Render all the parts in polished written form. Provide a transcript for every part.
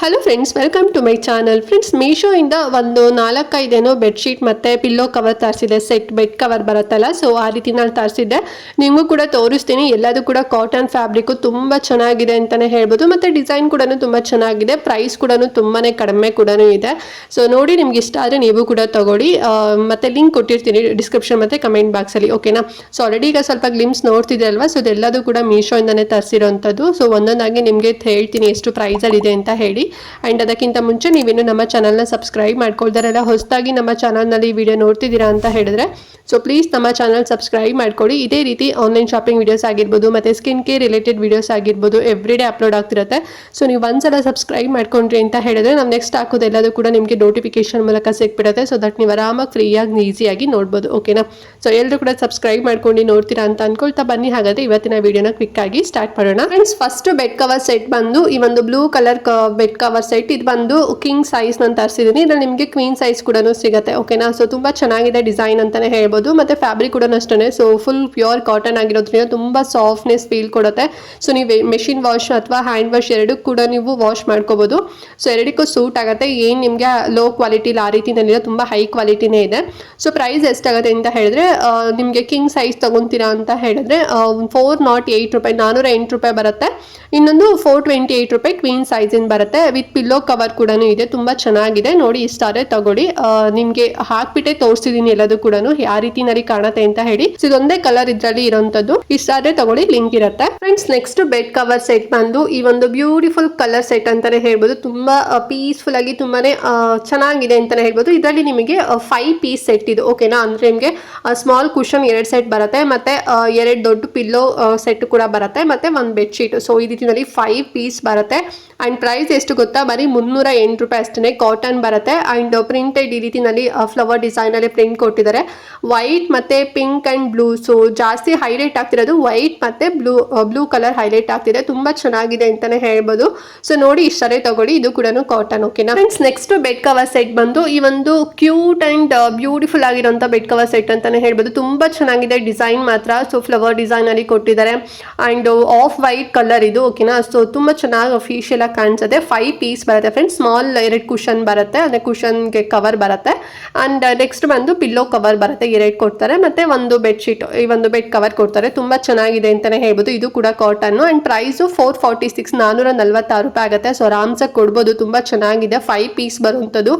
Hello friends, welcome to my channel. Friends, Meesho ಇಂದ ಒಂದು 4-5 bedsheet ಮತ್ತೆ ಪಿಲ್ಲೋ ಕವರ್ ತರಿಸಿದೆ. ಸೆಟ್ ಬೆಡ್ ಕವರ್ ಬರುತ್ತಲ್ಲ, ಸೊ ಆ ರೀತಿ ನಾನು ತರಿಸಿದ್ದೆ. ನಿಮಗೂ ಕೂಡ ತೋರಿಸ್ತೀನಿ. ಎಲ್ಲದೂ ಕೂಡ ಕಾಟನ್ ಫ್ಯಾಬ್ರಿಕ್ ತುಂಬಾ ಚೆನ್ನಾಗಿದೆ ಅಂತಾನೆ ಹೇಳ್ಬೋದು. ಮತ್ತೆ ಡಿಸೈನ್ ಕೂಡ ತುಂಬಾ ಚೆನ್ನಾಗಿದೆ. ಪ್ರೈಸ್ ಕೂಡ ತುಂಬಾನೇ ಕಡಿಮೆ ಕೂಡ ಇದೆ. ಸೊ ನೋಡಿ, ನಿಮ್ಗೆ ಇಷ್ಟ ಆದ್ರೆ ನೀವು ಕೂಡ ತಗೊಳ್ಳಿ. ಮತ್ತೆ ಲಿಂಕ್ ಕೊಟ್ಟಿರ್ತೀನಿ ಡಿಸ್ಕ್ರಿಪ್ಷನ್ ಮತ್ತೆ ಕಮೆಂಟ್ ಬಾಕ್ಸ್ ಅಲ್ಲಿ, ಓಕೆನಾ? ಸೊ ಆಲ್ರೆಡಿ ಈಗ ಸ್ವಲ್ಪ ಗ್ಲಿಮ್ಸ್ ನೋಡ್ತಿದೆ ಅಲ್ವಾ, ಸೊ ಇದೆಲ್ಲದೂ ಕೂಡ ಮೀಶೋ ಇಂದಾನೆ ತರಿಸಿರೋಂಥದ್ದು. ಸೊ ಒಂದೊಂದಾಗಿ ನಿಮಗೆ ಹೇಳ್ತೀನಿ ಎಷ್ಟು ಪ್ರೈಸ್ ಅಲ್ಲಿ ಇದೆ ಅಂತ ಹೇಳಿ. ಅಂಡ್ ಅದಕ್ಕಿಂತ ಮುಂಚೆ ನೀವೇನು ನಮ್ಮ ಚಾನಲ್ನ ಸಬ್ಸ್ಕ್ರೈಬ್ ಮಾಡ್ಕೊಳ್ದಾರಲ್ಲ, ಹೊಸದಾಗಿ ನಮ್ಮ ಚಾನಲ್ನಲ್ಲಿ ವಿಡಿಯೋ ನೋಡ್ತಿದ್ದೀರಾ ಅಂತ ಹೇಳಿದ್ರೆ ಸೊ ಪ್ಲೀಸ್ ನಮ್ಮ ಚಾನಲ್ ಸಬ್ಸ್ಕ್ರೈಬ್ ಮಾಡ್ಕೊಳ್ಳಿ. ಇದೇ ರೀತಿ ಆನ್ಲೈನ್ ಶಾಪಿಂಗ್ ವಿಡಿಯೋಸ್ ಆಗಿರ್ಬೋದು, ಮತ್ತೆ ಸ್ಕಿನ್ ಕೇರ್ ರಿಲೇಟೆಡ್ ವಿಡಿಯೋಸ್ ಆಗಿರ್ಬೋದು, ಎವ್ರಿ ಡೇ ಅಪ್ಲೋಡ್ ಆಗ್ತಿರುತ್ತೆ. ಸೊ ನೀವು ಒಂದ್ಸಲ ಸಬ್ಸ್ಕ್ರೈಬ್ ಮಾಡ್ಕೊಂಡ್ರಿ ಅಂತ ಹೇಳಿದ್ರೆ ನಾವು ನೆಕ್ಸ್ಟ್ ಹಾಕೋದೆಲ್ಲದೂ ಕೂಡ ನಿಮಗೆ ನೋಟಿಫಿಕೇಶನ್ ಮೂಲಕ ಸಿಕ್ಬಿಡುತ್ತೆ. ಸೊ ದಟ್ ನೀವು ಆರಾಮಾಗಿ ಫ್ರೀಯಾಗಿ ಈಸಿಯಾಗಿ ನೋಡ್ಬೋದು, ಓಕೆನಾ? ಸೊ ಎಲ್ಲರೂ ಕೂಡ ಸಬ್ಸ್ಕ್ರೈಬ್ ಮಾಡ್ಕೊಂಡು ನೋಡ್ತೀರಾ ಅಂತ ಅನ್ಕೊಳ್ತಾ ಬನ್ನಿ. ಹಾಗಾದ್ರೆ ಇವತ್ತಿನ ವಿಡಿಯೋನ ಕ್ವಿಕ್ ಆಗಿ ಸ್ಟಾರ್ಟ್ ಮಾಡೋಣ. Friends, first bed cover set ಬಂದು ಈ ಒಂದು blue colour bed cover set. ಇದು ಬಂದು ಕಿಂಗ್ ಸೈಜ್ ನಾನು ತರಿಸಿದ್ದೀನಿ. ಇದ್ರಲ್ಲಿ ನಿಮಗೆ ಕ್ವೀನ್ ಸೈಜ್ ಕೂಡ ಸಿಗುತ್ತೆ, ಓಕೆನಾ? ಸೊ ತುಂಬಾ ಚೆನ್ನಾಗಿದೆ ಡಿಸೈನ್ ಅಂತಾನೆ ಹೇಳ್ಬೋದು. ಮತ್ತೆ ಫ್ಯಾಬ್ರಿಕ್ ಕೂಡ ಅಷ್ಟೇ. ಸೊ ಫುಲ್ ಪ್ಯೂರ್ ಕಾಟನ್ ಆಗಿರೋದ್ರಿಂದ ತುಂಬಾ ಸಾಫ್ಟ್ನೆಸ್ ಫೀಲ್ ಕೊಡುತ್ತೆ. ಸೊ ನೀವು ಮೆಷಿನ್ ವಾಶ್ ಅಥವಾ ಹ್ಯಾಂಡ್ ವಾಶ್ ಎರಡಕ್ಕೂ ಕೂಡ ನೀವು ವಾಶ್ ಮಾಡ್ಕೋಬಹುದು. ಸೊ ಎರಡಕ್ಕೂ ಸೂಟ್ ಆಗುತ್ತೆ. ಏನ್ ನಿಮ್ಗೆ ಲೋ ಕ್ವಾಲಿಟಿ ಆ ರೀತಿನಲ್ಲಿರೋ ತುಂಬಾ ಹೈ ಕ್ವಾಲಿಟಿನೇ ಇದೆ. ಸೊ ಪ್ರೈಸ್ ಎಷ್ಟಾಗುತ್ತೆ ಅಂತ ಹೇಳಿದ್ರೆ, ನಿಮಗೆ ಕಿಂಗ್ ಸೈಜ್ ತಗೊಂತೀರಾ ಅಂತ ಹೇಳಿದ್ರೆ 408 ರೂಪಾಯಿ, 408 ರೂಪಾಯಿ ಬರುತ್ತೆ. ಇನ್ನೊಂದು 428 ರೂಪಾಯಿ ಕ್ವೀನ್ ಸೈಜ್ ಇನ್ ಬರುತ್ತೆ. ವಿತ್ ಪಿಲ್ಲೋ ಕವರ್ ಕೂಡ ಇದೆ. ತುಂಬಾ ಚೆನ್ನಾಗಿದೆ. ನೋಡಿ, ಇಷ್ಟಾದ್ರೆ ತಗೊಳ್ಳಿ. ನಿಮ್ಗೆ ಹಾಕ್ಬಿಟ್ಟೆ ತೋರಿಸ್ತಿದೀನಿ ಎಲ್ಲದೂ ಕೂಡ ಯಾವ ರೀತಿನಲ್ಲಿ ಕಾಣುತ್ತೆ ಅಂತ ಹೇಳಿ. ಇದೊಂದೇ ಕಲರ್ ಇದ್ರಲ್ಲಿ ಇರೋಂಥದ್ದು. ಇಷ್ಟಾದ್ರೆ ತಗೊಳ್ಳಿ, ಲಿಂಕ್ ಇರುತ್ತೆ. Friends, next bed cover set ಬಂದು ಈ ಒಂದು ಬ್ಯೂಟಿಫುಲ್ ಕಲರ್ ಸೆಟ್ ಅಂತಾನೆ ಹೇಳ್ಬೋದು. ತುಂಬಾ ಪೀಸ್ಫುಲ್ ಆಗಿ ತುಂಬಾನೇ ಚೆನ್ನಾಗಿದೆ ಅಂತಾನೆ ಹೇಳ್ಬೋದು. ಇದರಲ್ಲಿ ನಿಮಗೆ 5 ಪೀಸ್ ಸೆಟ್ ಇದು, ಓಕೆನಾ? ಅಂದ್ರೆ ನಿಮಗೆ ಸ್ಮಾಲ್ ಕುಷನ್ 2 ಸೆಟ್ ಬರುತ್ತೆ, ಮತ್ತೆ 2 ದೊಡ್ಡ ಪಿಲ್ಲೋ ಸೆಟ್ ಕೂಡ ಬರುತ್ತೆ, ಮತ್ತೆ ಒಂದು ಬೆಡ್ ಶೀಟ್. ಸೊ ಈ ರೀತಿನಲ್ಲಿ 5 ಪೀಸ್ ಬರುತ್ತೆ. ಅಂಡ್ ಪ್ರೈಸ್ ಎಷ್ಟು ಗೊತ್ತಾ? ಬರೀ 308 ರೂಪಾಯಿ ಅಷ್ಟೇ. ಕಾಟನ್ ಬರುತ್ತೆ. ಅಂಡ್ ಪ್ರಿಂಟೆಡ್ ಈ ರೀತಿನಲ್ಲಿ ಫ್ಲವರ್ ಡಿಸೈನ್ ಅಲ್ಲಿ ಪ್ರಿಂಟ್ ಕೊಟ್ಟಿದ್ದಾರೆ. ವೈಟ್ ಮತ್ತೆ ಪಿಂಕ್ ಅಂಡ್ ಬ್ಲೂ. ಸೊ ಜಾಸ್ತಿ ಹೈಲೈಟ್ ಆಗ್ತಿರೋದು ವೈಟ್ ಮತ್ತೆ ಬ್ಲೂ ಕಲರ್ ಹೈಲೈಟ್ ಆಗ್ತಿದೆ. ತುಂಬಾ ಚೆನ್ನಾಗಿದೆ ಅಂತಾನೆ ಹೇಳ್ಬೋದು. ಸೊ ನೋಡಿ, ಇಷ್ಟರೇ ತಗೊಳ್ಳಿ. ಇದು ಕೂಡ ಕಾಟನ್, ಓಕೆನಾ? Friends, next bed cover set ಬಂದು ಈ ಒಂದು ಕ್ಯೂಟ್ ಅಂಡ್ ಬ್ಯೂಟಿಫುಲ್ ಆಗಿರುವಂತ ಬೆಡ್ ಕವರ್ ಸೆಟ್ ಅಂತಾನೆ ಹೇಳ್ಬೋದು. ತುಂಬಾ ಚೆನ್ನಾಗಿದೆ ಡಿಸೈನ್ ಮಾತ್ರ. ಸೊ ಫ್ಲವರ್ ಡಿಸೈನ್ ಅಲ್ಲಿ ಕೊಟ್ಟಿದ್ದಾರೆ. ಅಂಡ್ ಆಫ್ ವೈಟ್ ಕಲರ್ ಇದು, ಓಕೆನಾ? ಸೊ ತುಂಬಾ ಚೆನ್ನಾಗಿ ಅಫಿಷಿಯಲ್ ಆಗಿ ಕಾಣಿಸುತ್ತೆ. 5 ಪೀಸ್ ಬರುತ್ತೆ ಫ್ರೆಂಡ್ಸ್. ಸ್ಮಾಲ್ 2 ಕುಷನ್ ಬರುತ್ತೆ, ಅಂದ್ರೆ ಕುಷನ್ಗೆ ಕವರ್ ಬರುತ್ತೆ. ಅಂಡ್ ನೆಕ್ಸ್ಟ್ ಬಂದು ಪಿಲ್ಲೋ ಕವರ್ ಬರುತ್ತೆ, 2 ಕೊಡ್ತಾರೆ. ಮತ್ತೆ ಒಂದು ಬೆಡ್ ಶೀಟ್, ಈ ಒಂದು ಬೆಡ್ ಕವರ್ ಕೊಡ್ತಾರೆ. ತುಂಬಾ ಚೆನ್ನಾಗಿದೆ ಅಂತಾನೆ ಹೇಳ್ಬೋದು. ಇದು ಕೂಡ ಕಾಟನ್. ಅಂಡ್ ಪ್ರೈಸ್ 446, 446 ರೂಪಾಯಿ ಆಗುತ್ತೆ. ಸೊ ಆರಾಮ್ಸಾಗಿ ಕೊಡ್ಬೋದು. ತುಂಬಾ ಚೆನ್ನಾಗಿದೆ. 5 ಪೀಸ್ ಬರುವಂತದ್ದು.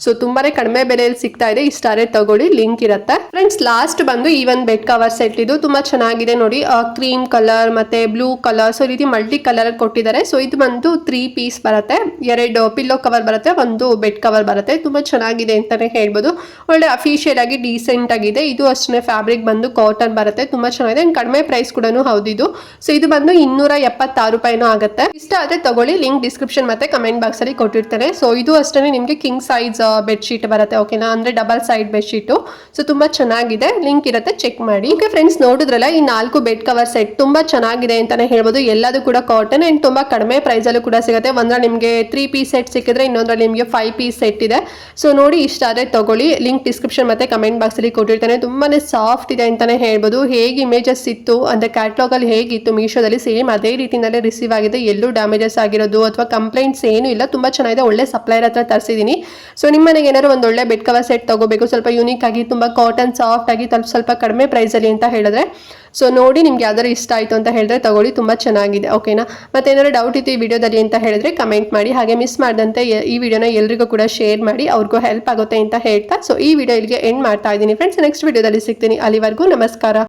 ಸೊ ತುಂಬಾನೇ ಕಡಿಮೆ ಬೆಲೆಯಲ್ಲಿ ಸಿಗ್ತಾ ಇದೆ. ಇಷ್ಟಾರೆ ತಗೊಳ್ಳಿ, ಲಿಂಕ್ ಇರುತ್ತೆ. ಫ್ರೆಂಡ್ಸ್, ಲಾಸ್ಟ್ ಬಂದು ಈ ಒಂದು ಬೆಡ್ ಕವರ್ ಸೆಟ್. ಇದು ತುಂಬಾ ಚೆನ್ನಾಗಿದೆ ನೋಡಿ. ಕ್ರೀಮ್ ಕಲರ್ ಮತ್ತೆ ಬ್ಲೂ ಕಲರ್, ಸೊ ಈ ರೀತಿ ಮಲ್ಟಿ ಕಲರ್ ಕೊಟ್ಟಿದ್ದಾರೆ. ಸೊ ಇದು ಬಂದು 3 ಪೀಸ್ ಬರುತ್ತೆ. 2 ಪಿಲ್ಲೋ ಕವರ್ ಬರುತ್ತೆ, ಒಂದು ಬೆಡ್ ಕವರ್ ಬರುತ್ತೆ. ತುಂಬಾ ಚೆನ್ನಾಗಿದೆ ಅಂತಾನೆ ಹೇಳ್ಬೋದು. ಒಳ್ಳೆ ಅಫಿಷಿಯಲ್ ಆಗಿ ಡೀಸೆಂಟ್ ಆಗಿದೆ. ಇದು ಅಷ್ಟೇ. ಫ್ಯಾಬ್ರಿಕ್ ಬಂದು ಕಾಟನ್ ಬರುತ್ತೆ. ತುಂಬಾ ಚೆನ್ನಾಗಿದೆ. ಕಡಿಮೆ ಪ್ರೈಸ್ ಕೂಡ ಹೌದು ಇದು. ಸೊ ಇದು ಬಂದು 276 ರೂಪಾಯಿನೂ ಆಗುತ್ತೆ. ಇಷ್ಟ ಆದ್ರೆ ತಗೊಳ್ಳಿ, ಲಿಂಕ್ ಡಿಸ್ಕ್ರಿಪ್ಷನ್ ಮತ್ತೆ ಕಮೆಂಟ್ ಬಾಕ್ಸ್ ಅಲ್ಲಿ ಕೊಟ್ಟಿರ್ತಾರೆ. ಸೊ ಇದು ಅಷ್ಟೇ ನಿಮ್ಗೆ ಕಿಂಗ್ ಸೈಜ್ ಬೆಡ್ ಶೀಟ್ ಬರುತ್ತೆ, ಓಕೆನಾ? ಅಂದ್ರೆ double side bed sheet. So ತುಂಬಾ ಚೆನ್ನಾಗಿದೆ. ಲಿಂಕ್ ಇರುತ್ತೆ, ಚೆಕ್ ಮಾಡಿ. ಓಕೆ ಫ್ರೆಂಡ್ಸ್, ನೋಡಿದ್ರಲ್ಲ ಈ 4 ಬೆಡ್ ಕವರ್ ಸೆಟ್ ತುಂಬಾ ಚೆನ್ನಾಗಿದೆ ಅಂತಾನೆ ಹೇಳ್ಬೋದು. ಎಲ್ಲದೂ ಕೂಡ ಕಾಟನ್ ಅಂಡ್ ತುಂಬಾ ಕಡಿಮೆ ಪ್ರೈಸ್ ಅಲ್ಲೂ ಕೂಡ ಸಿಗುತ್ತೆ. ಒಂದ್ರಲ್ಲಿ ನಿಮಗೆ 3 ಪೀಸ್ ಸೆಟ್ ಸಿಕ್ಕಿದ್ರೆ, ಇನ್ನೊಂದ್ರಲ್ಲಿ ನಿಮಗೆ 5 ಪೀಸ್ ಸೆಟ್ ಇದೆ. ಸೊ ನೋಡಿ, ಇಷ್ಟ ಆದ್ರೆ ತಗೊಳ್ಳಿ. ಲಿಂಕ್ ಡಿಸ್ಕ್ರಿಪ್ಷನ್ ಮತ್ತೆ ಕಮೆಂಟ್ ಬಾಕ್ಸ್ ಅಲ್ಲಿ ಕೊಟ್ಟಿರ್ತಾನೆ. ತುಂಬಾನೇ ಸಾಫ್ಟ್ ಇದೆ ಅಂತಾನೆ ಹೇಳ್ಬೋದು. ಹೇಗೆ ಇಮೇಜಸ್ ಇತ್ತು ಅಂದ್ರೆ ಕ್ಯಾಟ್ಲಾಗ್ ಅಲ್ಲಿ ಹೇಗಿತ್ತು ಮೀಶೋದಲ್ಲಿ, ಸೇಮ್ ಅದೇ ರೀತಿನಲ್ಲೇ ರಿಸೀವ್ ಆಗಿದೆ. ಎಲ್ಲೂ ಡ್ಯಾಮೇಜಸ್ ಆಗಿರೋದು ಅಥವಾ ಕಂಪ್ಲೇಂಟ್ಸ್ ಏನು ಇಲ್ಲ. ತುಂಬಾ ಚೆನ್ನಾಗಿದೆ. ಒಳ್ಳೆ ಸಪ್ಲೈರ್ ಹತ್ರ ತರಿಸಿದೀನಿ. ಸೊ ನಿಮ್ಮ ಮನೆಗೆ ಏನಾದ್ರು ಒಂದು ಒಳ್ಳೆ ಬೆಡ್ ಕವರ್ ಸೆಟ್ ತಗೋಬೇಕು, ಸ್ವಲ್ಪ ಯೂನಿಕ್ ಆಗಿ, ತುಂಬಾ ಕಾಟನ್ ಸಾಫ್ಟ್ ಆಗಿ, ಸ್ವಲ್ಪ ಕಡಿಮೆ ಪ್ರೈಸ್ ಅಲ್ಲಿ ಅಂತ ಹೇಳಿದ್ರೆ, ಸೊ ನೋಡಿ, ನಿಮ್ಗೆ ಯಾವ್ದಾದ್ರು ಇಷ್ಟ ಆಯ್ತು ಅಂತ ಹೇಳಿದ್ರೆ ತಗೊಳ್ಳಿ. ತುಂಬಾ ಚೆನ್ನಾಗಿದೆ, ಓಕೆನಾ? ಮತ್ತೆ ಏನಾದ್ರು ಡೌಟ್ ಇತ್ತು ಈ ವಿಡಿಯೋದಲ್ಲಿ ಅಂತ ಹೇಳಿದ್ರೆ ಕಮೆಂಟ್ ಮಾಡಿ. ಹಾಗೆ ಮಿಸ್ ಮಾಡದಂತೆ ಈ ವಿಡಿಯೋನ ಎಲ್ರಿಗೂ ಕೂಡ ಶೇರ್ ಮಾಡಿ, ಅವ್ರಿಗೂ ಹೆಲ್ಪ್ ಆಗುತ್ತೆ ಅಂತ ಹೇಳ್ತಾ ಸೊ ಈ ವಿಡಿಯೋ ಇಲ್ಲಿಗೆ ಎಂಡ್ ಮಾಡ್ತಾ ಇದ್ದೀನಿ ಫ್ರೆಂಡ್ಸ್. ನೆಕ್ಸ್ಟ್ ವಿಡಿಯೋದಲ್ಲಿ ಸಿಗ್ತೀನಿ. ಅಲ್ಲಿವರೆಗೂ ನಮಸ್ಕಾರ.